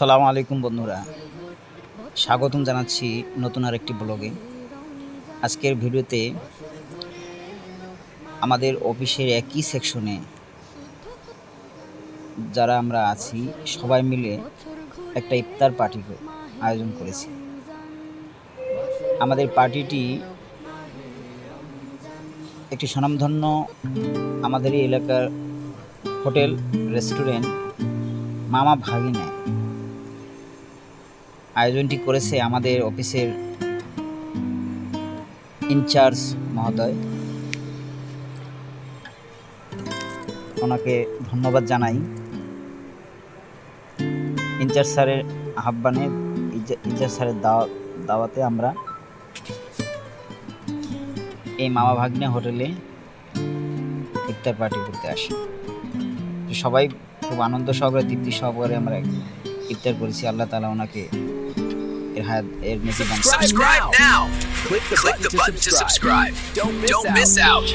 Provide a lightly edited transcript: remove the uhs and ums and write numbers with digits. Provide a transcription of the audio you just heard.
আসসালামু আলাইকুম বন্ধুরা, স্বাগতম জানাচ্ছি নতুন আরেকটি ব্লগে। আজকের ভিডিওতে আমাদের অফিসের একই সেকশনে যারা আমরা আছি সবাই মিলে একটা ইফতার পার্টি আয়োজন করেছি। আমাদের পার্টিটি একটি স্বনামধন্য আমাদের এই এলাকার হোটেল রেস্টুরেন্ট মামা ভাগিনায় আয়োজনটি করেছে আমাদের অফিসের ইনচার্জ মহোদয়। ওনাকে ধন্যবাদ জানাই। ইনচার্জ স্যারের আহ্বানে, ইনচার্জ স্যারের দাওয়াতে আমরা এই মামা ভাগ্নে হোটেলে ইফতার পার্টি করতে আসি। সবাই খুব আনন্দ সহকারে, তৃপ্তি সহকারে আমরা ইফতার করেছি। আল্লাহ তাআলা ওনাকে এর নেকি দান করুন। Subscribe now. Click the button to subscribe. Don't miss out.